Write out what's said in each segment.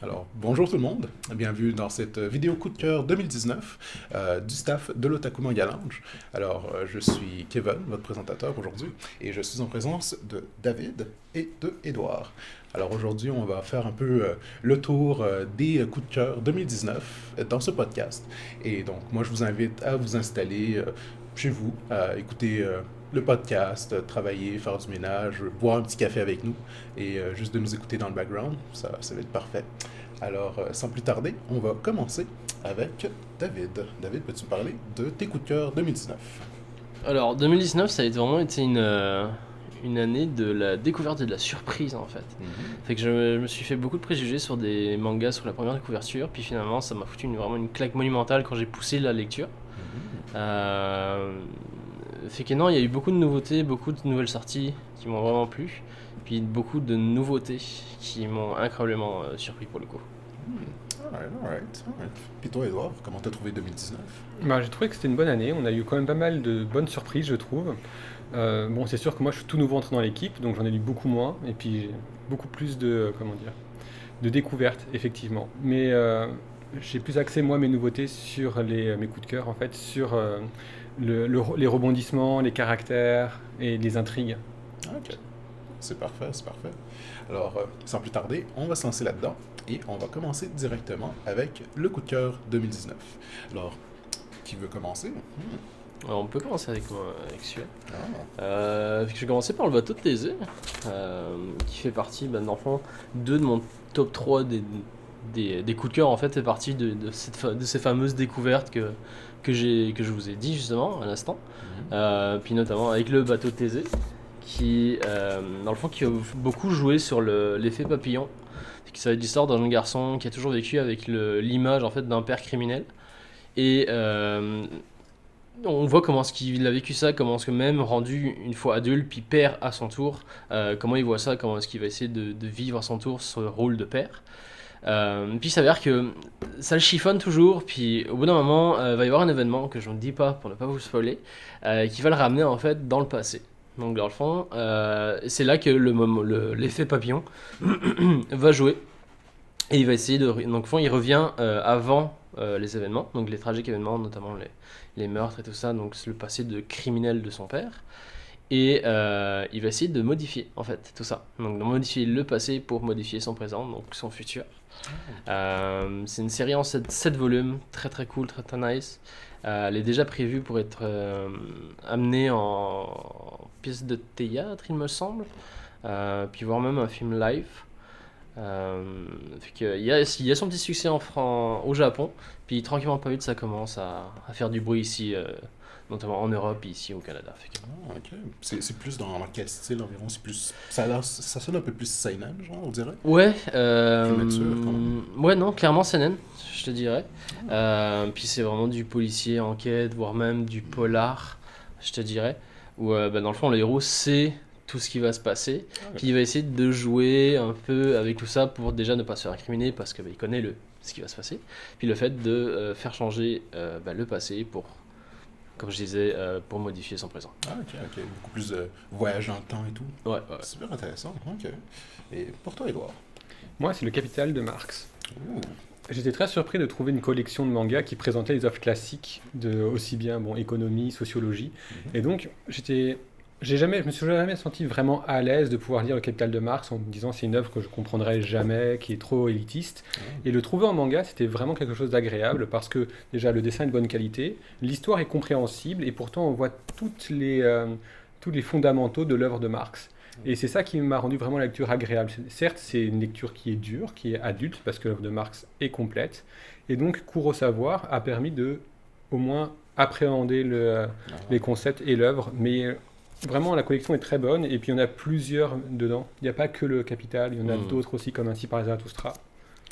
Alors, bonjour tout le monde, bienvenue dans cette vidéo coup de cœur 2019 du staff de l'Otaku Manga Lounge. Alors, je suis Kevin, votre présentateur aujourd'hui, et je suis en présence de David et de Edouard. Alors aujourd'hui, on va faire un peu le tour des coups de cœur 2019 dans ce podcast. Et donc, moi, je vous invite à vous installer chez vous, à écouter le podcast, travailler, faire du ménage, boire un petit café avec nous et juste de nous écouter dans le background, ça va être parfait. Alors, sans plus tarder, on va commencer avec David. David, peux-tu me parler de tes coups de cœur 2019? Alors, 2019, ça a vraiment été une année de la découverte et de la surprise en fait. Fait que je me suis fait beaucoup de préjugés sur des mangas sur la première couverture, puis finalement, ça m'a foutu vraiment une claque monumentale quand j'ai poussé la lecture. Euh, Fait que non, il y a eu beaucoup de nouveautés, beaucoup de nouvelles sorties qui m'ont vraiment plu, puis beaucoup de nouveautés qui m'ont incroyablement surpris pour le coup. Alright, alright, alright. Puis toi, Edouard, comment t'as trouvé 2019? Bah, j'ai trouvé que c'était une bonne année. On a eu quand même pas mal de bonnes surprises, je trouve. Bon, c'est sûr que moi, je suis tout nouveau entré dans l'équipe, donc j'en ai lu beaucoup moins, et puis j'ai beaucoup plus de, comment dire, de découvertes, effectivement. Mais j'ai plus axé, moi, mes nouveautés sur mes coups de cœur, en fait, sur les rebondissements, les caractères et les intrigues. Ok, c'est parfait, c'est parfait. Alors, sans plus tarder, on va se lancer là-dedans et on va commencer directement avec le coup de cœur 2019. Alors, qui veut commencer? Alors, on peut commencer avec moi, avec celui-là. Fait que je vais commencer par le bateau de Thésée, qui fait partie, dans le fond, de mon top 3 des coups de cœur, en fait, fait partie de ces fameuses découvertes que je vous ai dit justement à l'instant. Puis notamment avec le bateau de Thésée, qui, dans le fond, qui a beaucoup joué sur l'effet papillon. Ça va être l'histoire d'un jeune garçon qui a toujours vécu avec l'image en fait d'un père criminel. Et on voit comment est-ce qu'il a vécu ça, comment est-ce que même rendu une fois adulte, puis père à son tour, comment il voit ça, comment est-ce qu'il va essayer de vivre à son tour ce rôle de père. Puis il s'avère que ça le chiffonne toujours, puis au bout d'un moment, va y avoir un événement que je ne dis pas pour ne pas vous spoiler, qui va le ramener en fait dans le passé. Donc dans le fond, c'est là que l'effet papillon va jouer. Et il va essayer de. Donc, au fond, il revient avant les événements, donc les tragiques événements, notamment les meurtres et tout ça, donc c'est le passé de criminel de son père. Et il va essayer de modifier, en fait, tout ça. Donc, de modifier le passé pour modifier son présent, donc son futur. C'est une série en 7 volumes, très très cool, très très nice. Elle est déjà prévue pour être amenée en pièce de théâtre, il me semble. Puis voire même un film live. Fait que il y a son petit succès au Japon, puis tranquillement pas vite ça commence à faire du bruit ici, notamment en Europe et ici au Canada. Fait que... Ah, ok. C'est plus dans quel style environ? C'est plus... ça sonne un peu plus seinen, genre, on dirait? Ouais, Plus mature, quand même. ouais non, clairement seinen, je te dirais. Puis c'est vraiment du policier, enquête, voire même du polar, je te dirais. Où dans le fond le héros sait tout ce qui va se passer, puis il va essayer de jouer un peu avec tout ça pour déjà ne pas se faire incriminer parce qu'il connaît ce qui va se passer. Puis le fait de faire changer le passé pour, comme je disais, pour modifier son présent. Ah, ok, ok. Beaucoup plus de voyage dans le temps et tout. Ouais, ouais. Super intéressant, ok. Et pour toi, Edouard? Moi, c'est le Capital de Marx. Ouh. J'étais très surpris de trouver une collection de mangas qui présentait les œuvres classiques de aussi bien économie, sociologie. Et donc, je me suis jamais senti vraiment à l'aise de pouvoir lire Le Capital de Marx en me disant c'est une œuvre que je comprendrai jamais, qui est trop élitiste. Et le trouver en manga, c'était vraiment quelque chose d'agréable parce que déjà le dessin est de bonne qualité, l'histoire est compréhensible et pourtant on voit tous les fondamentaux de l'œuvre de Marx. Et c'est ça qui m'a rendu vraiment la lecture agréable. Certes, c'est une lecture qui est dure, qui est adulte, parce que l'œuvre de Marx est complète. Et donc, cours au savoir a permis de, au moins, appréhender les concepts et l'œuvre. Mais vraiment, la collection est très bonne. Et puis, il y en a plusieurs dedans. Il n'y a pas que le Capital, il y en a d'autres aussi, comme Ainsi par Zarathustra.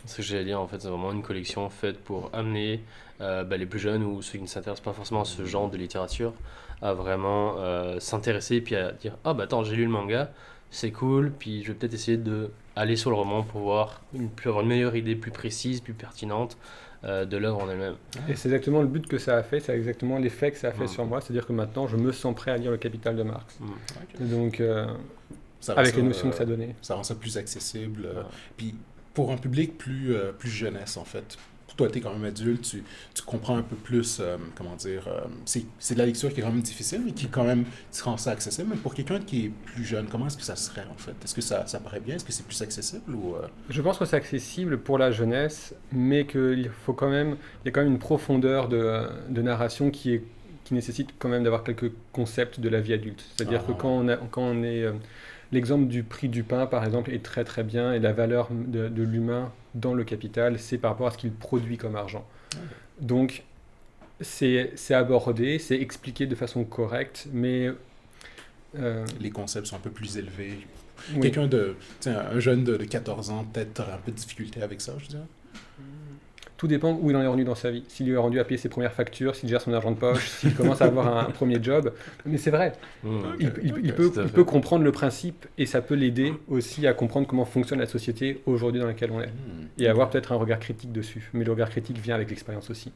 Ce que j'allais dire, en fait, c'est vraiment une collection faite pour amener les plus jeunes ou ceux qui ne s'intéressent pas forcément à ce genre de littérature à vraiment s'intéresser et puis à dire ah bah attends, j'ai lu le manga, c'est cool, puis je vais peut-être essayer de aller sur le roman pour avoir une meilleure idée plus précise, plus pertinente de l'œuvre en elle-même. Et c'est exactement le but que ça a fait, c'est exactement l'effet que ça a fait sur moi, c'est-à-dire que maintenant je me sens prêt à lire le Capital de Marx. Ok. Et donc, Ça rend avec ça, les notions que ça donnait. ça rend ça plus accessible. Puis pour un public plus jeunesse, en fait. Toi, tu es quand même adulte, tu comprends un peu plus, comment dire, c'est de la lecture qui est quand même difficile, mais qui quand même qui rend ça accessible. Mais pour quelqu'un qui est plus jeune, comment est-ce que ça serait, en fait? Est-ce que ça paraît bien? Est-ce que c'est plus accessible ou... Je pense que c'est accessible pour la jeunesse, mais il y a quand même une profondeur de narration qui nécessite quand même d'avoir quelques concepts de la vie adulte. C'est-à-dire que quand on est... L'exemple du prix du pain, par exemple, est très très bien, et la valeur de l'humain dans le capital, c'est par rapport à ce qu'il produit comme argent. Donc, c'est abordé, c'est expliqué de façon correcte, mais... les concepts sont un peu plus élevés. Oui. Quelqu'un un jeune de 14 ans, peut-être aurait un peu de difficulté avec ça, je dirais. Tout dépend où il en est rendu dans sa vie. S'il est rendu à payer ses premières factures, s'il gère son argent de poche, s'il commence à avoir un premier job. Mais c'est vrai. Il peut comprendre le principe, et ça peut l'aider aussi à comprendre comment fonctionne la société aujourd'hui dans laquelle on est. Et avoir peut-être un regard critique dessus. Mais le regard critique vient avec l'expérience aussi.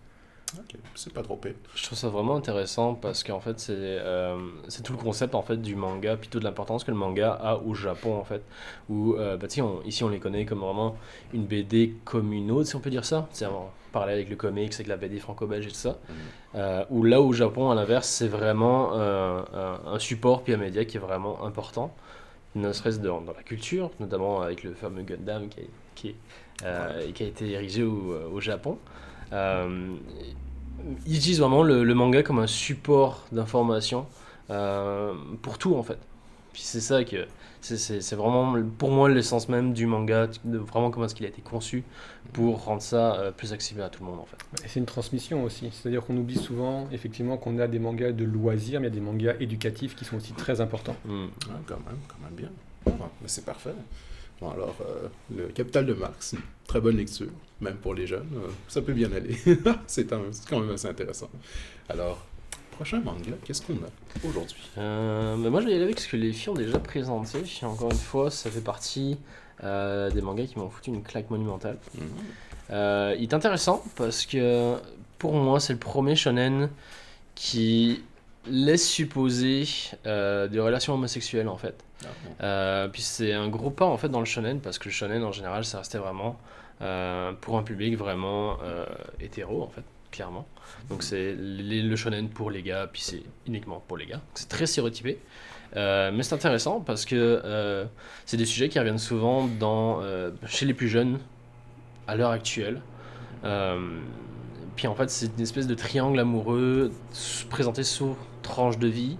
Ok, c'est pas trop pire. Je trouve ça vraiment intéressant parce qu'en fait c'est tout le concept en fait du manga, plutôt de l'importance que le manga a au Japon en fait, où ici on les connaît comme vraiment une BD comme une autre, si on peut dire ça, c'est en parallèle avec le comics, avec la BD franco-belge et tout ça, où là au Japon à l'inverse c'est vraiment un support puis un média qui est vraiment important, ne serait-ce dans la culture, notamment avec le fameux Gundam qui a été érigé au Japon. Ils utilisent vraiment le manga comme un support d'information pour tout en fait. Puis c'est ça que c'est vraiment pour moi l'essence même du manga, vraiment comment est-ce qu'il a été conçu pour rendre ça plus accessible à tout le monde en fait. Et c'est une transmission aussi, c'est-à-dire qu'on oublie souvent effectivement qu'on a des mangas de loisirs, mais il y a des mangas éducatifs qui sont aussi très importants. Quand même bien. Mais c'est parfait. Bon, alors, le Capital de Marx, une très bonne lecture, même pour les jeunes, ça peut bien aller. C'est quand même assez intéressant. Alors, prochain manga, qu'est-ce qu'on a aujourd'hui? Moi je vais y aller avec ce que les filles ont déjà présenté. Encore une fois, ça fait partie des mangas qui m'ont foutu une claque monumentale. Il est intéressant parce que pour moi c'est le premier shonen qui laisse supposer des relations homosexuelles en fait. Puis c'est un gros pas en fait dans le shonen parce que le shonen en général ça restait vraiment pour un public vraiment hétéro en fait, clairement. Donc c'est le shonen pour les gars, puis c'est uniquement pour les gars. C'est très stéréotypé. Mais c'est intéressant parce que c'est des sujets qui reviennent souvent chez les plus jeunes à l'heure actuelle. Puis en fait c'est une espèce de triangle amoureux présenté sous tranche de vie.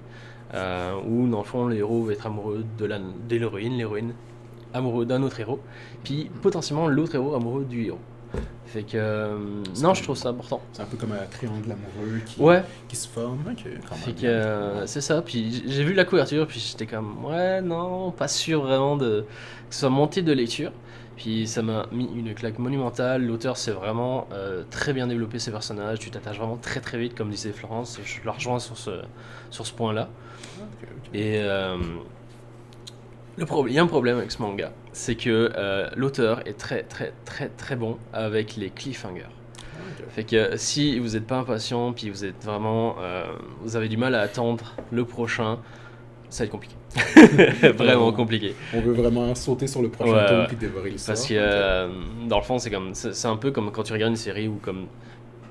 Où dans le fond le héros va être amoureux de l'héroïne amoureux d'un autre héros, puis potentiellement l'autre héros amoureux du héros. Fait que non, je trouve ça important. C'est un peu comme un triangle amoureux qui se forme. Fait que c'est ça. Puis j'ai vu la couverture, puis j'étais comme ouais non, pas sûr vraiment que ce soit monté de lecture. Puis ça m'a mis une claque monumentale. L'auteur s'est vraiment très bien développé ses personnages. Tu t'attaches vraiment très très vite, comme disait Florence. Je la rejoins sur ce point-là. Et il y a un problème avec ce manga, c'est que l'auteur est très très très très bon avec les cliffhangers. Fait que si vous n'êtes pas impatient, puis vous êtes vraiment, vous avez du mal à attendre le prochain, ça va être compliqué. Vraiment compliqué. On veut vraiment sauter sur le prochain tome puis dévorer l'histoire. Parce que dans le fond, c'est un peu comme quand tu regardes une série où comme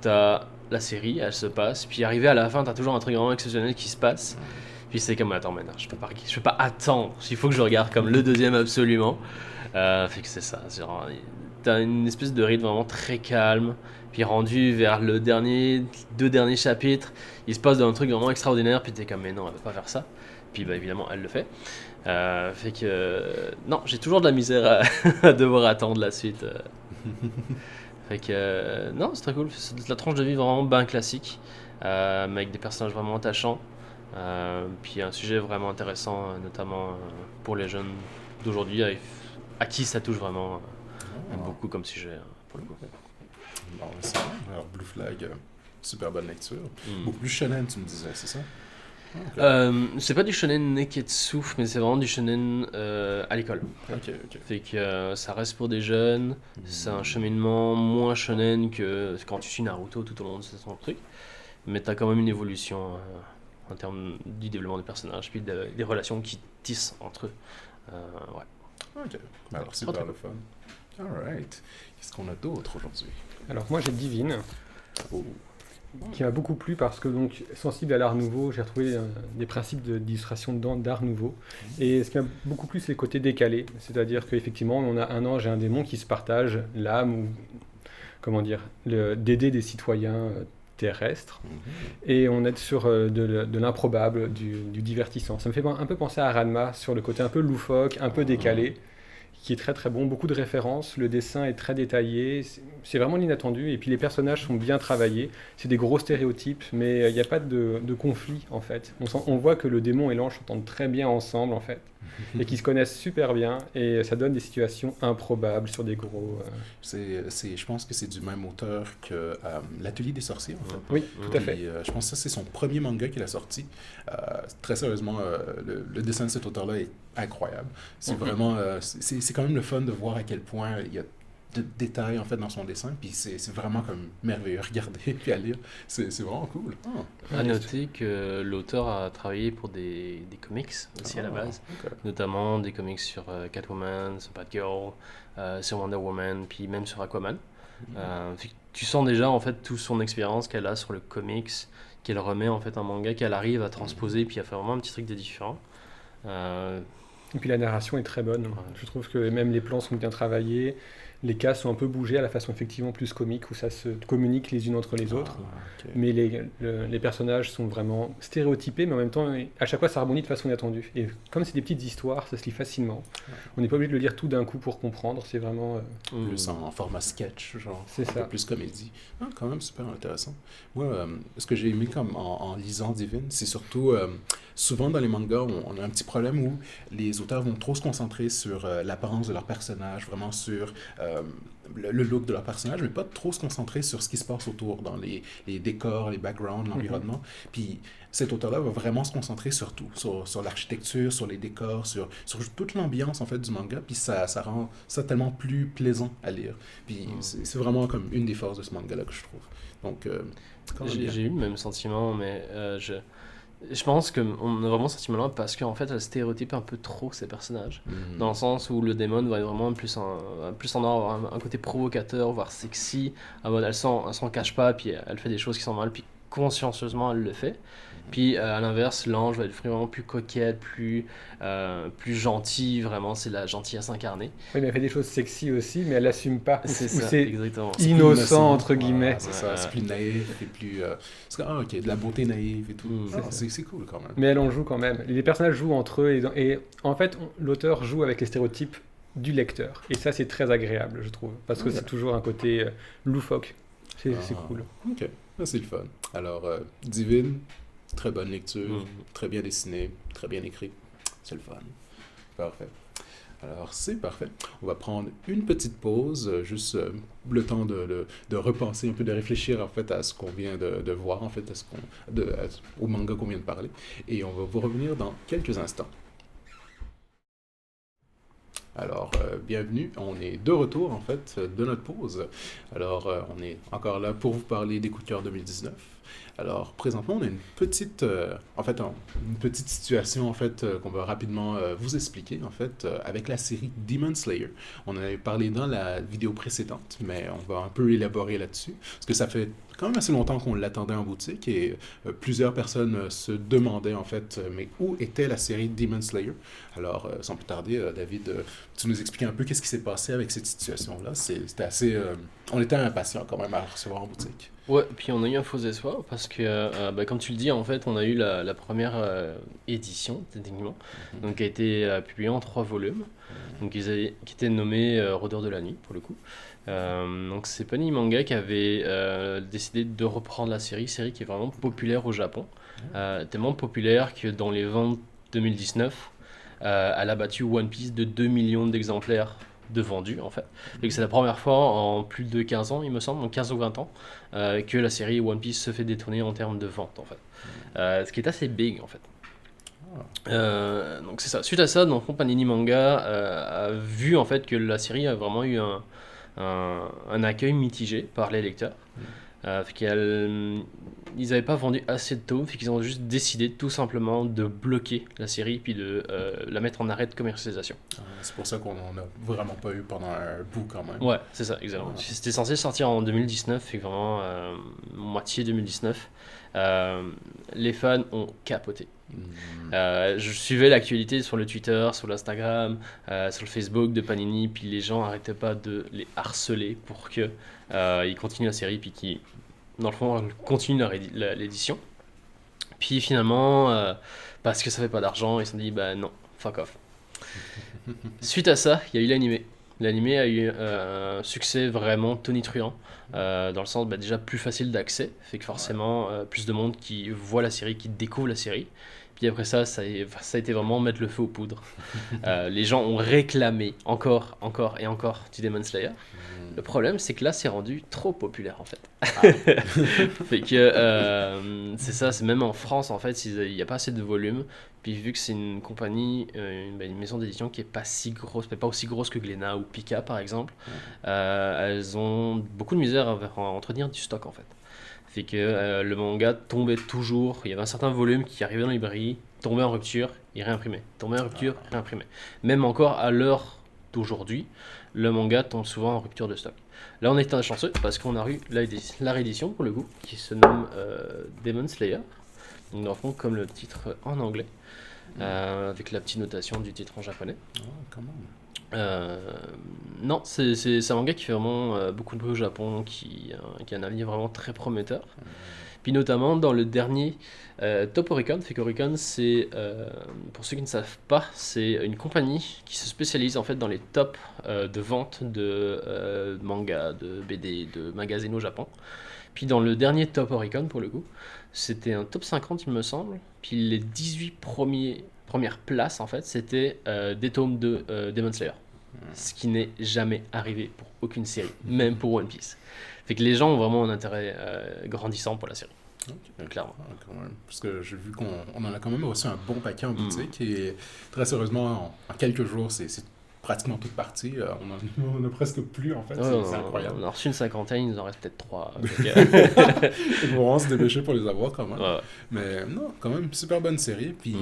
t'as la série, elle se passe, puis arrivé à la fin, t'as toujours un truc vraiment exceptionnel qui se passe. Puis c'est comme attends maintenant, je peux pas attendre. Il faut que je regarde comme le deuxième absolument. Fait que c'est ça. T'as une espèce de rythme vraiment très calme. Puis rendu vers le deux derniers chapitres, il se passe un truc vraiment extraordinaire. Puis t'es comme mais non, elle va pas faire ça. Puis bah évidemment elle le fait. Fait que non, j'ai toujours de la misère à devoir attendre la suite. Fait que non, c'est très cool. C'est de la tranche de vie vraiment bien classique, avec des personnages vraiment attachants. Puis un sujet vraiment intéressant, notamment pour les jeunes d'aujourd'hui, à qui ça touche vraiment beaucoup comme sujet pour le coup. Bon, c'est bon. Alors Blue Flag, super bonne lecture. Beaucoup plus shonen, tu me disais, c'est ça? C'est pas du shonen neketsu, mais c'est vraiment du shonen à l'école. Ok. Fait que ça reste pour des jeunes, c'est un cheminement moins shonen que quand tu suis Naruto tout au long de son truc, mais t'as quand même une évolution en termes du développement des personnages, puis des relations qui tissent entre eux. Ok, alors super le fun. Alright. Qu'est-ce qu'on a d'autre aujourd'hui? Alors moi j'ai Divine, Oh. qui m'a beaucoup plu parce que donc sensible à l'art nouveau, j'ai retrouvé des principes d'illustration d'art nouveau. Et ce qui m'a beaucoup plu, c'est le côté décalé. C'est-à-dire qu'effectivement, on a un ange et un démon qui se partagent l'âme ou, comment dire, d'aider des citoyens terrestres. Et on est sur de l'improbable, du divertissant. Ça me fait un peu penser à Ranma sur le côté un peu loufoque, un peu décalé, qui est très très bon, beaucoup de références, le dessin est très détaillé, c'est vraiment l'inattendu, et puis les personnages sont bien travaillés, c'est des gros stéréotypes, mais il n'y a pas de conflit en fait. On voit que le démon et l'ange s'entendent très bien ensemble en fait, et qu'ils se connaissent super bien, et ça donne des situations improbables sur des gros... Je pense que c'est du même auteur que L'Atelier des sorciers, en fait. Oui, tout à fait. Puis, je pense que ça, c'est son premier manga qu'il a sorti. Très sérieusement, le dessin de cet auteur-là est incroyable. C'est vraiment... c'est quand même le fun de voir à quel point il y a de détails en fait dans son dessin, puis c'est vraiment comme merveilleux à regarder puis à lire. C'est vraiment cool. À noter que l'auteur a travaillé pour des comics aussi à la base, notamment des comics sur Catwoman, sur Batgirl, sur Wonder Woman, puis même sur Aquaman. Tu sens déjà en fait toute son expérience qu'elle a sur le comics, qu'elle remet en fait un manga qu'elle arrive à transposer, puis à faire vraiment un petit truc de différent. Et puis la narration est très bonne. Je trouve que même les plans sont bien travaillés. Les cases sont un peu bougées à la façon effectivement plus comique où ça se communique les unes entre les autres. Mais les personnages sont vraiment stéréotypés, mais en même temps, à chaque fois, ça rebondit de façon inattendue. Et comme c'est des petites histoires, ça se lit facilement. On n'est pas obligé de le lire tout d'un coup pour comprendre. C'est vraiment... Plus en format sketch, genre. C'est ça. Un peu plus comédie. Quand même super intéressant. Moi, ce que j'ai aimé comme en lisant Divine, c'est surtout... souvent dans les mangas, on a un petit problème où les auteurs vont trop se concentrer sur l'apparence de leur personnage, vraiment sur le look de leur personnage, mais pas trop se concentrer sur ce qui se passe autour, dans les décors, les backgrounds, l'environnement. Puis cet auteur-là va vraiment se concentrer sur tout, sur l'architecture, sur les décors, sur toute l'ambiance en fait du manga, puis ça rend ça tellement plus plaisant à lire. Puis c'est vraiment comme une des forces de ce manga-là que je trouve. Donc, j'ai eu le même sentiment, mais je pense qu'on a vraiment ce sentiment-là parce qu'en fait, elle stéréotype un peu trop ces personnages. Dans le sens où le démon va être vraiment plus en avoir un côté provocateur, voire sexy. Elle s'en cache pas, puis elle fait des choses qui sont mal, puis consciencieusement, elle le fait. Puis à l'inverse, l'ange va être vraiment plus coquette, plus gentille, vraiment, c'est la gentillesse incarnée. Oui, mais elle fait des choses sexy aussi, mais elle l'assume pas. C'est ça, exactement. Innocent, entre guillemets. C'est ça, c'est plus naïf et plus... de la beauté naïve et tout. C'est cool quand même. Mais elle en joue quand même. Les personnages jouent entre eux et en fait, l'auteur joue avec les stéréotypes du lecteur. Et ça, c'est très agréable, je trouve, parce que c'est toujours un côté loufoque. C'est cool. Ok, c'est le fun. Alors, Divine... Très bonne lecture, très bien dessiné, très bien écrit. C'est le fun. Parfait. Alors, c'est parfait. On va prendre une petite pause, juste le temps de repenser un peu, de réfléchir en fait à ce qu'on vient de voir, en fait, au manga qu'on vient de parler. Et on va vous revenir dans quelques instants. Alors, bienvenue. On est de retour, en fait, de notre pause. Alors, on est encore là pour vous parler des coups de cœur 2019. Alors, présentement, on a une petite situation, en fait, qu'on va rapidement vous expliquer, en fait, avec la série Demon Slayer. On en avait parlé dans la vidéo précédente, mais on va un peu élaborer là-dessus, parce que ça fait quand même assez longtemps qu'on l'attendait en boutique, et plusieurs personnes se demandaient, en fait, mais où était la série Demon Slayer? Alors, sans plus tarder, David, tu nous expliquer un peu qu'est-ce qui s'est passé avec cette situation-là. C'était assez... on était impatients quand même à la recevoir en boutique. Ouais, puis on a eu un faux espoir parce que, comme tu le dis, en fait, on a eu la première édition, techniquement, donc qui a été publiée en 3 volumes, donc qui était nommé Rôdeur de la nuit, pour le coup. Donc c'est Panini Manga qui avait décidé de reprendre la série qui est vraiment populaire au Japon, tellement populaire que dans les ventes 2019, elle a battu One Piece de 2 millions d'exemplaires de vendus en fait. Et c'est la première fois en plus de 15 ans, il me semble, en 15 ou 20 ans, que la série One Piece se fait détrôner en termes de vente en fait. Ce qui est assez big en fait. Donc c'est ça. Suite à ça, donc Panini Manga a vu en fait que la série a vraiment eu un accueil mitigé par les lecteurs. Ils n'avaient pas vendu assez de tomes, fait qu'ils ont juste décidé tout simplement de bloquer la série puis de la mettre en arrêt de commercialisation. C'est pour ça qu'on en a vraiment pas eu pendant un bout quand même. Ouais, c'est ça, exactement. C'était censé sortir en 2019, fait que vraiment moitié 2019. Les fans ont capoté. Je suivais l'actualité sur le Twitter, sur l'Instagram, sur le Facebook de Panini, puis les gens arrêtaient pas de les harceler pour que ils continuent la série, puis qu'ils, dans le fond, continuent l'édition. Puis finalement, parce que ça fait pas d'argent, ils se sont dit bah non, fuck off. Suite à ça, il y a eu l'animé. L'animé a eu un succès vraiment tonitruant, dans le sens déjà plus facile d'accès, fait que forcément plus de monde qui voit la série, qui découvre la série. Puis après ça a été vraiment mettre le feu aux poudres. Les gens ont réclamé encore et encore du Demon Slayer. Le problème, c'est que là, c'est rendu trop populaire en fait. Fait que c'est ça, c'est même en France en fait, il n'y a pas assez de volume. Puis vu que c'est une compagnie, une maison d'édition qui est pas si grosse, mais pas aussi grosse que Glénat ou Pika par exemple, elles ont beaucoup de misère à entretenir du stock en fait. Fait que le manga tombait toujours, il y avait un certain volume qui arrivait dans la librairie, tombait en rupture et réimprimé. Tombait en rupture, réimprimé. Même encore à l'heure d'aujourd'hui, le manga tombe souvent en rupture de stock. Là on est un chanceux parce qu'on a eu la réédition pour le coup, qui se nomme Demon Slayer. Donc dans le fond comme le titre en anglais, avec la petite notation du titre en japonais. Quand même. Non, c'est un manga qui fait vraiment beaucoup de bruit au Japon, qui a un avenir vraiment très prometteur. Puis notamment dans le dernier Top Oricon, fait qu'Oricon c'est, pour ceux qui ne savent pas, c'est une compagnie qui se spécialise en fait dans les tops de vente de manga, de BD, de magazines au Japon. Puis dans le dernier Top Oricon pour le coup, c'était un top 50 il me semble, puis les 18 premières places en fait, c'était des tomes de Demon Slayer. Ce qui n'est jamais arrivé pour aucune série, même pour One Piece. Fait que les gens ont vraiment un intérêt grandissant pour la série. Okay. Clairement. Quand même. Parce que j'ai vu qu'on en a quand même reçu un bon paquet en boutique et très sérieusement, en quelques jours, c'est pratiquement toute partie. On en a presque plus en fait. C'est incroyable. On a reçu une cinquantaine, il nous en reste peut-être 3. Il faut vraiment se dépêcher pour les avoir quand même. Ouais. Mais non, quand même, super bonne série. Puis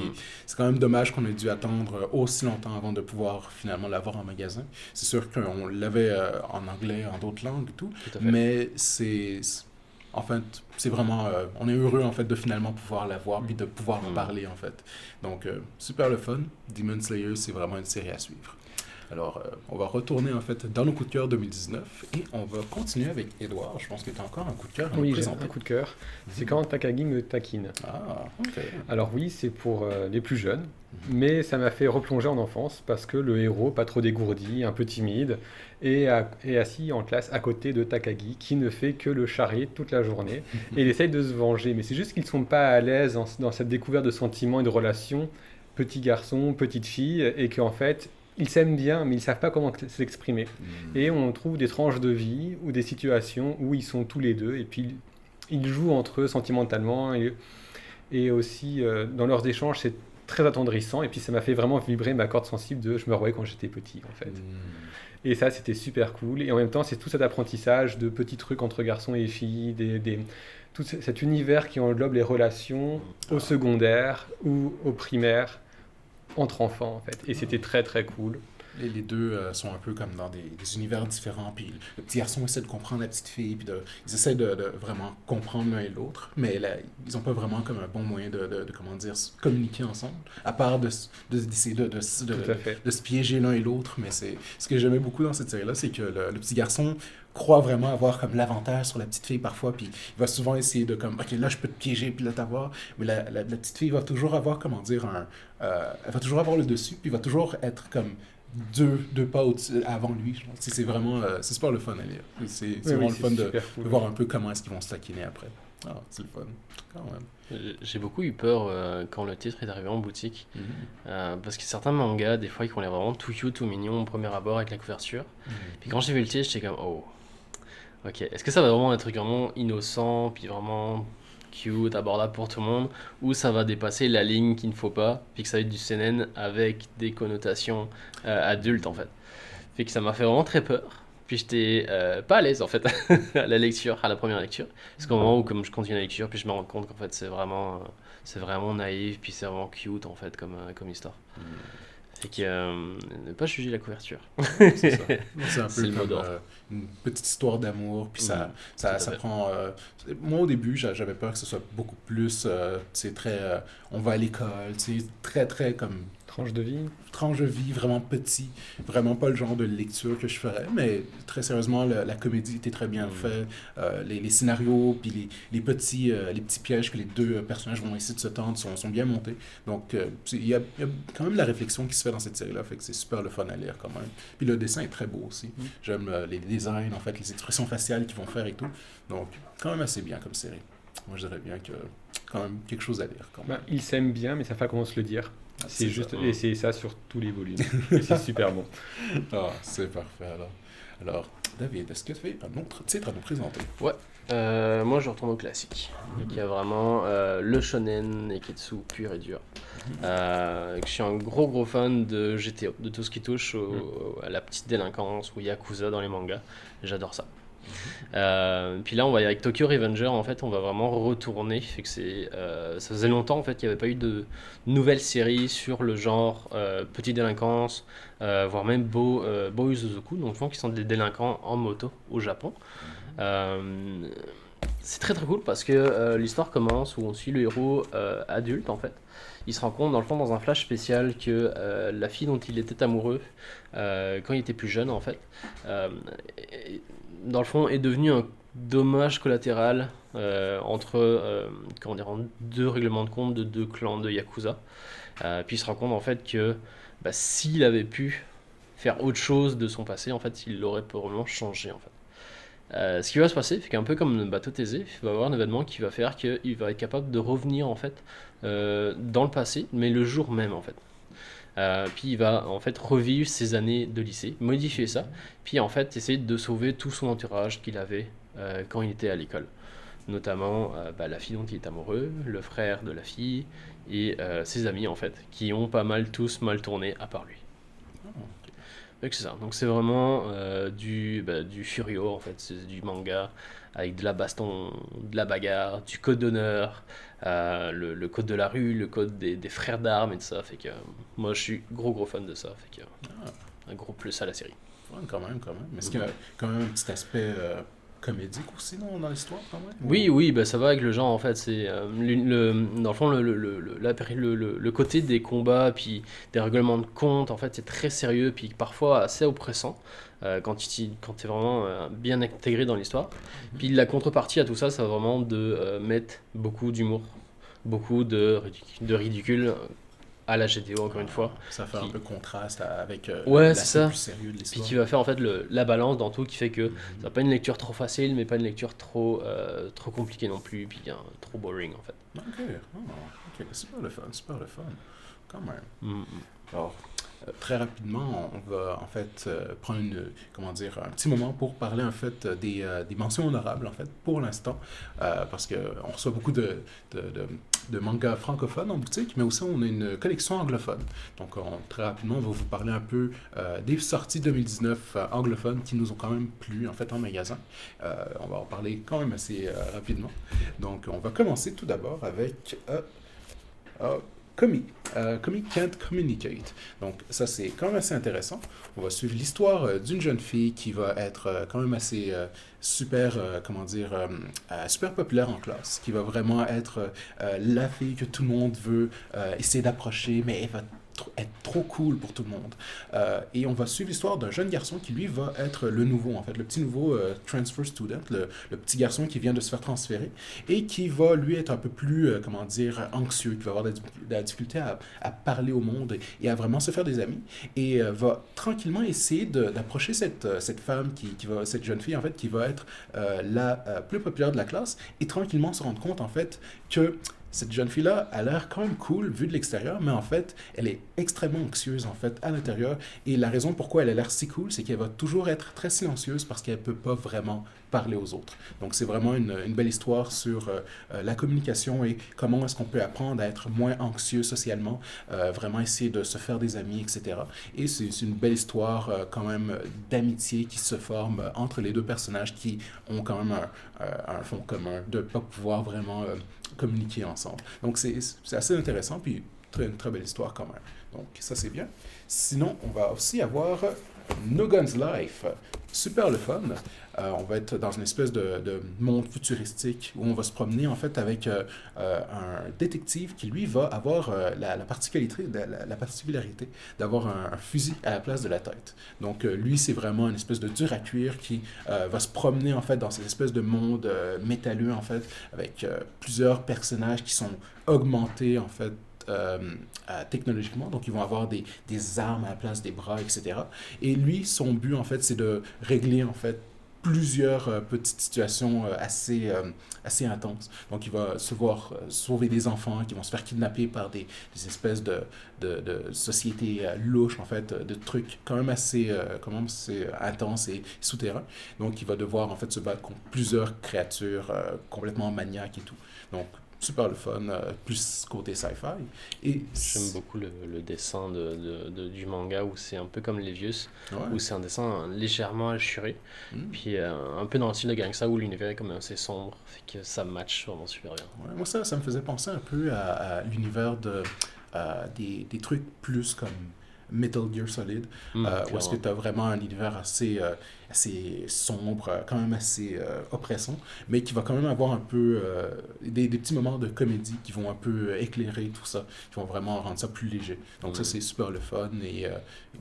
c'est quand même dommage qu'on ait dû attendre aussi longtemps avant de pouvoir finalement l'avoir en magasin. C'est sûr qu'on l'avait en anglais, en d'autres langues et tout. Mais en fait, c'est vraiment... on est heureux, en fait, de finalement pouvoir la voir puis de pouvoir en parler, en fait. Donc, super le fun. Demon Slayer, c'est vraiment une série à suivre. Alors, on va retourner, en fait, dans nos coups de cœur 2019 et on va continuer avec Edouard. Je pense que tu as encore un coup de cœur à nous présenter. J'ai un coup de cœur. C'est quand Takagi me taquine. Ah, ok. Alors oui, c'est pour les plus jeunes, mais ça m'a fait replonger en enfance parce que le héros, pas trop dégourdi, un peu timide, est assis en classe à côté de Takagi, qui ne fait que le charrier toute la journée. Et il essaye de se venger, mais c'est juste qu'ils ne sont pas à l'aise dans cette découverte de sentiments et de relations, petit garçon, petite fille, et qu'en fait, ils s'aiment bien, mais ils ne savent pas comment s'exprimer. Et on trouve des tranches de vie ou des situations où ils sont tous les deux, et puis ils jouent entre eux sentimentalement, et aussi dans leurs échanges, c'est très attendrissant, et puis ça m'a fait vraiment vibrer ma corde sensible de je me revoyais quand j'étais petit, en fait. Et ça, c'était super cool. Et en même temps, c'est tout cet apprentissage de petits trucs entre garçons et filles, tout cet univers qui englobe les relations au secondaire ou au primaire, entre enfants, en fait. Et c'était très, très cool. Les deux sont un peu comme dans des univers différents, puis le petit garçon essaie de comprendre la petite fille, puis ils essaient de vraiment comprendre l'un et l'autre, mais là, ils n'ont pas vraiment comme un bon moyen de comment dire, communiquer ensemble, à part d'essayer de se piéger l'un et l'autre. Mais ce que j'aimais beaucoup dans cette série-là, c'est que le petit garçon croit vraiment avoir comme l'avantage sur la petite fille parfois, puis il va souvent essayer de comme, ok, là je peux te piéger, puis là t'avoir, mais la petite fille va toujours avoir, comment dire, elle va toujours avoir le dessus, puis il va toujours être comme deux pas avant lui. C'est vraiment c'est super le fun à lire. C'est vraiment le fun de voir un peu comment est-ce qu'ils vont se taquiner après. C'est le fun quand même. J'ai beaucoup eu peur quand le titre est arrivé en boutique, parce que certains mangas des fois ils ont l'air vraiment tout cute, tout mignon au premier abord avec la couverture, puis quand j'ai vu le titre j'étais comme oh ok, est-ce que ça va vraiment être un truc vraiment innocent puis vraiment cute, abordable pour tout le monde, ou ça va dépasser la ligne qu'il ne faut pas, puis que ça va être du seinen avec des connotations adultes en fait. Fait que ça m'a fait vraiment très peur. Puis j'étais pas à l'aise en fait à la lecture, à la première lecture. Parce qu'au moment où comme je continue la lecture, puis je me rends compte qu'en fait c'est vraiment naïf, puis c'est vraiment cute en fait comme histoire. Fait que ne pas juger la couverture. C'est ça. C'est un C'est peu le mot comme d'ordre. une petite histoire d'amour, puis Tout à ça fait. prend... moi, au début, j'avais peur que ce soit beaucoup plus, c'est très... on va à l'école, tu sais, très, très comme Tranche de vie. tranche de vie, vraiment petit, vraiment pas le genre de lecture que je ferais, mais très sérieusement, la comédie était très bien faite, les scénarios, puis les petits pièges que les deux personnages vont essayer de se tendre sont bien montés. Donc, il y a quand même de la réflexion qui se fait dans cette série-là, fait que c'est super le fun à lire quand même. Puis le dessin est très beau aussi. J'aime les designs, en fait, les expressions faciales qu'ils vont faire et tout. Donc, quand même assez bien comme série. Moi, je dirais bien que quand même quelque chose à lire quand même. Ben, ils s'aiment bien, mais ça fait comment se le dire. C'est C'est juste, ça. et c'est ça sur tous les volumes. Et c'est super bon. Ah, c'est parfait alors. Alors, David, est-ce que tu as un autre titre à nous présenter? Ouais. Moi, je retourne au classique. Donc, il y a vraiment le shonen Neketsu pur et dur. Je suis un gros fan de GTO, de tout ce qui touche à la petite délinquance ou Yakuza dans les mangas. J'adore ça. Puis là, on va avec Tokyo Revenger. En fait, on va vraiment retourner. Fait que ça faisait longtemps en fait qu'il n'y avait pas eu de nouvelle série sur le genre petite délinquance, voire même Boyu Suzuku, donc je pense qu'ils sont des délinquants en moto au Japon. C'est très cool parce que l'histoire commence où on suit le héros adulte en fait. Il se rend compte dans le fond dans un flash spécial que la fille dont il était amoureux quand il était plus jeune en fait, dans le fond est devenue un dommage collatéral entre comment dire, deux règlements de compte de deux clans de Yakuza. Puis il se rend compte en fait que s'il avait pu faire autre chose de son passé, en fait, il l'aurait probablement changé en fait. Ce qui va se passer, c'est qu'un peu comme le bateau Thésée, il va y avoir un événement qui va faire qu'il va être capable de revenir en fait dans le passé, mais le jour même en fait. Puis il va en fait revivre ses années de lycée, modifier ça, puis en fait essayer de sauver tout son entourage qu'il avait quand il était à l'école. Notamment la fille dont il est amoureux, le frère de la fille et ses amis en fait, qui ont pas mal tous mal tourné à part lui. Donc c'est ça, donc c'est vraiment du Furio en fait, c'est du manga avec de la baston, de la bagarre, du code d'honneur, le code de la rue, le code des frères d'armes et tout ça, fait que moi je suis gros fan de ça, fait que un gros plus à la série. Ouais, quand même. Mais est-ce qu'il y a quand même un petit aspect comédique aussi dans l'histoire quand même? Oui, ça va avec le genre en fait. C'est dans le fond le côté des combats puis des règlements de compte en fait c'est très sérieux puis parfois assez oppressant quand t'es vraiment bien intégré dans l'histoire. Puis la contrepartie à tout ça, c'est vraiment de mettre beaucoup d'humour, beaucoup de ridicule à la GTO encore une fois. Ça fait un peu contraste avec Ouais, l'aspect c'est ça. plus sérieux de Puis l'histoire. qui va faire en fait la balance dans tout, qui fait que ça va pas une lecture trop facile, mais pas une lecture trop compliquée non plus, puis trop boring en fait. Ok, super le fun, quand même. Mm. Alors, très rapidement, on va en fait prendre un petit moment pour parler en fait des mentions honorables en fait pour l'instant, parce que on reçoit beaucoup de mangas francophones en boutique, mais aussi on a une collection anglophone. Donc très rapidement, on va vous parler un peu des sorties 2019 anglophones qui nous ont quand même plu en fait en magasin. On va en parler quand même assez rapidement. Donc on va commencer tout d'abord avec Comic Can't Communicate. Donc ça c'est quand même assez intéressant. On va suivre l'histoire d'une jeune fille qui va être quand même assez super populaire en classe, qui va vraiment être la fille que tout le monde veut essayer d'approcher, mais elle va être trop cool pour tout le monde. Et on va suivre l'histoire d'un jeune garçon qui, lui, va être le nouveau, en fait, le petit nouveau transfer student, le petit garçon qui vient de se faire transférer et qui va, lui, être un peu plus, anxieux, qui va avoir de la difficulté à parler au monde et à vraiment se faire des amis et va tranquillement essayer d'approcher cette femme, cette jeune fille, en fait, qui va être la plus populaire de la classe et tranquillement se rendre compte, en fait, que cette jeune fille-là a l'air quand même cool vue de l'extérieur, mais en fait, elle est extrêmement anxieuse en fait à l'intérieur. Et la raison pourquoi elle a l'air si cool, c'est qu'elle va toujours être très silencieuse parce qu'elle peut pas vraiment parler aux autres. Donc c'est vraiment une belle histoire sur la communication et comment est-ce qu'on peut apprendre à être moins anxieux socialement, vraiment essayer de se faire des amis, etc. Et c'est une belle histoire quand même d'amitié qui se forme entre les deux personnages qui ont quand même un fond commun de ne pas pouvoir vraiment communiquer ensemble. Donc c'est assez intéressant, puis une très belle histoire quand même. Donc ça c'est bien. Sinon, on va aussi avoir No Guns Life. Super le fun. On va être dans une espèce de monde futuristique où on va se promener en fait avec un détective qui lui va avoir la particularité d'avoir un fusil à la place de la tête. Donc lui c'est vraiment une espèce de dur à cuire qui va se promener en fait dans cette espèce de monde métalleux en fait avec plusieurs personnages qui sont augmentés en fait technologiquement, donc ils vont avoir des armes à la place des bras, etc. Et lui, son but, en fait, c'est de régler, en fait, plusieurs petites situations assez intenses. Donc, il va se voir sauver des enfants qui vont se faire kidnapper par des espèces de sociétés louches, en fait, de trucs quand même assez intenses et souterrains. Donc, il va devoir, en fait, se battre contre plusieurs créatures complètement maniaques et tout. Donc, super le fun, plus côté sci-fi. Et j'aime beaucoup le dessin du manga où c'est un peu comme Levius, où c'est un dessin légèrement hachuré, puis un peu dans le style de Gangsta où l'univers est comme assez sombre, fait que ça match vraiment super bien. Ouais, moi ça me faisait penser un peu à l'univers des trucs plus comme Metal Gear Solid, où est-ce que tu as vraiment un univers assez sombre, quand même assez oppressant, mais qui va quand même avoir un peu des petits moments de comédie qui vont un peu éclairer tout ça, qui vont vraiment rendre ça plus léger. Donc ça, c'est super le fun. Et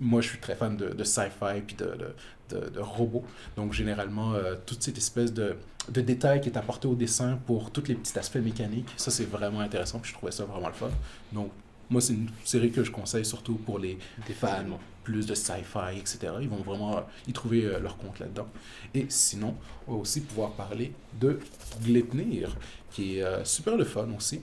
moi, je suis très fan de sci-fi puis de robots. Donc généralement, toute cette espèce de détail qui est apporté au dessin pour tous les petits aspects mécaniques, ça, c'est vraiment intéressant. Puis je trouvais ça vraiment le fun. Donc, moi, c'est une série que je conseille surtout pour les fans plus de sci-fi, etc. Ils vont vraiment y trouver leur compte là-dedans. Et sinon, on va aussi pouvoir parler de Gleipnir, qui est super le fun aussi.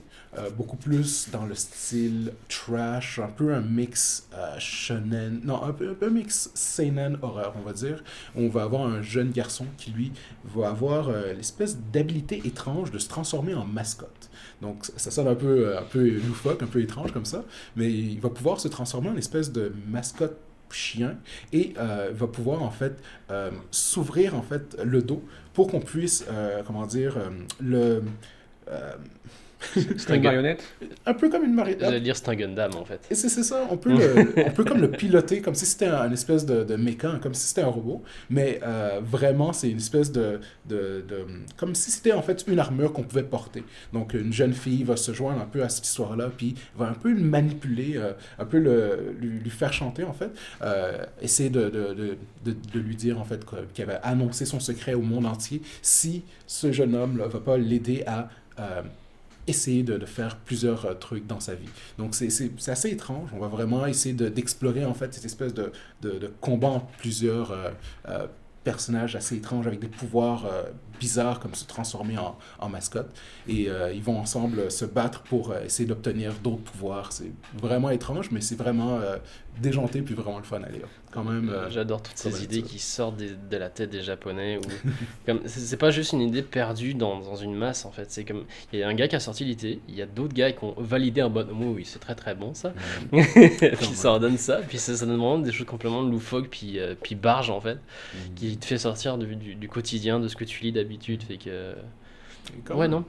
Beaucoup plus dans le style trash, un peu un mix shonen, non, un peu un mix seinen horreur, on va dire. On va avoir un jeune garçon qui, lui, va avoir l'espèce d'habilité étrange de se transformer en mascotte. Donc, ça sonne un peu loufoque, un peu étrange comme ça, mais il va pouvoir se transformer en espèce de mascotte chien et va pouvoir en fait s'ouvrir en fait le dos pour qu'on puisse, c'est une marionnette? Un peu comme une marionnette. J'allais dire c'est un Gundam en fait. Et c'est ça, on peut comme le piloter comme si c'était un espèce de méca, comme si c'était un robot, mais vraiment c'est une espèce comme si c'était en fait une armure qu'on pouvait porter. Donc une jeune fille va se joindre un peu à cette histoire-là, puis va un peu le manipuler, un peu lui faire chanter en fait, essayer de lui dire en fait qu'elle va annoncer son secret au monde entier si ce jeune homme là va pas l'aider à essayer de faire plusieurs trucs dans sa vie. Donc c'est assez étrange. On va vraiment essayer d'explorer en fait cette espèce de combat entre plusieurs personnages assez étranges avec des pouvoirs bizarres comme se transformer en mascotte. Et ils vont ensemble se battre pour essayer d'obtenir d'autres pouvoirs. C'est vraiment étrange, mais c'est vraiment déjanté puis vraiment le fun à lire. Quand même, j'adore toutes ces idées qui sortent de la tête des Japonais. C'est pas juste une idée perdue dans une masse en fait. C'est comme il y a un gars qui a sorti l'idée, il y a d'autres gars qui ont validé un bon mot. Oui, c'est très très bon ça. Puis ça ordonne ça, puis ça donne vraiment des choses complètement loufoques puis barge en fait, qui te fait sortir du quotidien de ce que tu lis d'habitude. Fait que ouais, non.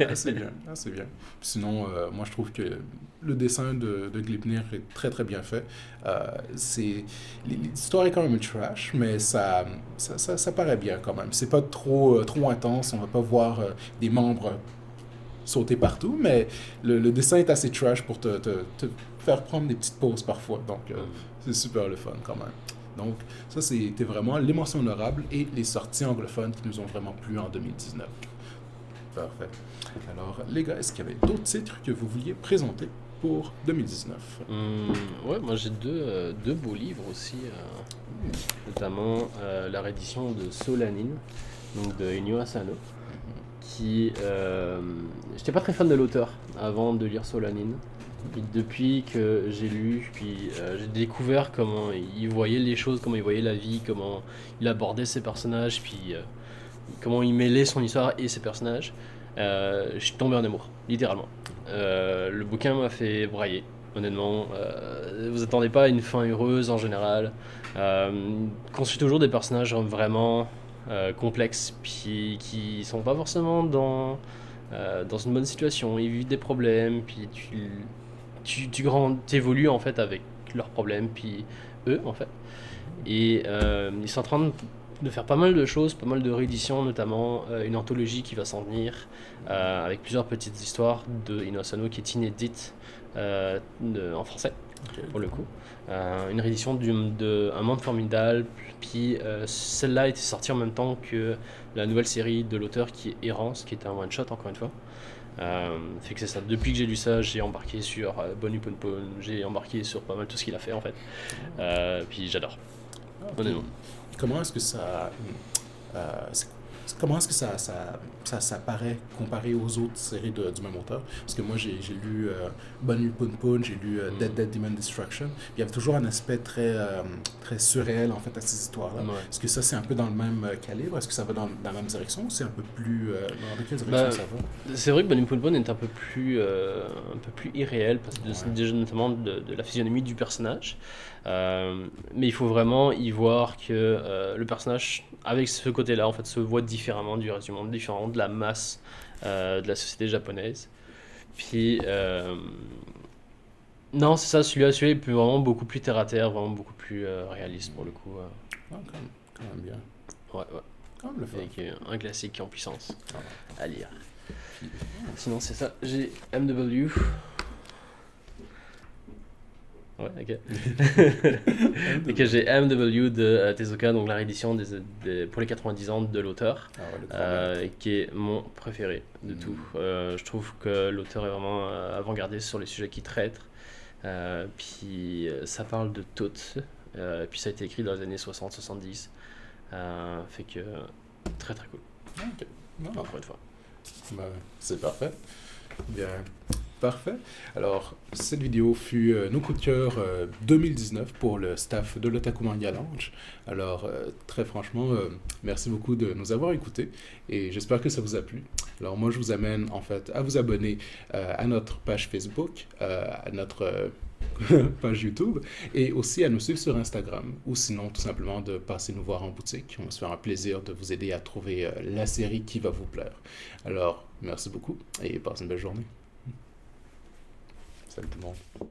Assez bien, assez bien. Sinon, moi je trouve que le dessin de Gleipnir est très très bien fait. L'histoire est quand même trash, mais ça paraît bien quand même. C'est pas trop intense, on va pas voir des membres sauter partout, mais le dessin est assez trash pour te faire prendre des petites pauses parfois. Donc c'est super le fun quand même. Donc ça c'était vraiment les mentions honorables et les sorties anglophones qui nous ont vraiment plu en 2019. Parfait. Alors, les gars, est-ce qu'il y avait d'autres titres que vous vouliez présenter pour 2019? Ouais, moi j'ai deux beaux livres aussi, notamment la réédition de Solanin, donc de Inyo Asano, J'étais pas très fan de l'auteur avant de lire Solanin. Et depuis que j'ai lu, puis j'ai découvert comment il voyait les choses, comment il voyait la vie, comment il abordait ses personnages, puis comment il mêlait son histoire et ses personnages, je suis tombé en amour, littéralement. Le bouquin m'a fait brailler, honnêtement. Vous attendez pas à une fin heureuse en général. Construit toujours des personnages vraiment complexes, puis qui sont pas forcément dans une bonne situation. Ils vivent des problèmes, puis tu évolues en fait avec leurs problèmes, puis eux en fait. Et ils sont en train de faire pas mal de choses, pas mal de rééditions, notamment une anthologie qui va s'en venir avec plusieurs petites histoires de Ino Asano qui est inédite en français pour le coup. Une réédition de Un Monde Formidable, puis celle-là était sortie en même temps que la nouvelle série de l'auteur qui est Errance, qui était un one-shot encore une fois. Fait que c'est ça. Depuis que j'ai lu ça, j'ai embarqué sur Bonnie Ponpon, j'ai embarqué sur pas mal tout ce qu'il a fait en fait. Puis j'adore. Honnêtement. Comment est-ce que comment est-ce que ça paraît comparé aux autres séries du même auteur? Parce que moi, j'ai lu Bonnie Ponpon, j'ai lu Dead Demon Destruction. Il y avait toujours un aspect très surréel, en fait, à ces histoires-là. Ouais. Est-ce que ça, c'est un peu dans le même calibre? Est-ce que ça va dans la même direction ou c'est un peu plus... dans quelle direction ça va? C'est vrai que Bonnie Ponpon est un peu plus irréel, parce que déjà notamment de la physionomie du personnage. Mais il faut vraiment y voir que le personnage, avec ce côté-là, en fait, se voit différemment du reste du monde, différent de la masse de la société japonaise. Puis, non, c'est ça, celui-là est vraiment beaucoup plus terre-à-terre, vraiment beaucoup plus réaliste pour le coup. Quand même bien. Ouais. Quand même le fun. Avec un classique en puissance à lire. Puis, Sinon, c'est ça, j'ai MW. Ouais, ok. Et que j'ai MW de Tezuka, donc la réédition pour les 90 ans de l'auteur, le grand maître. qui est mon préféré de tout. Je trouve que l'auteur est vraiment avant-gardiste sur les sujets qu'il traite. Puis ça parle de tout. Puis ça a été écrit dans les années 60-70. Fait que très très cool. Ok. Non, Encore une fois. ben, c'est parfait. Bien. Parfait. Alors, cette vidéo fut nos coups de cœur 2019 pour le staff de l'Otaku Manga Lounge. Alors, très franchement, merci beaucoup de nous avoir écoutés et j'espère que ça vous a plu. Alors, moi, je vous amène en fait à vous abonner à notre page Facebook, à notre page YouTube et aussi à nous suivre sur Instagram ou sinon tout simplement de passer nous voir en boutique. On va se faire un plaisir de vous aider à trouver la série qui va vous plaire. Alors, merci beaucoup et passez une belle journée. Salut tout le monde.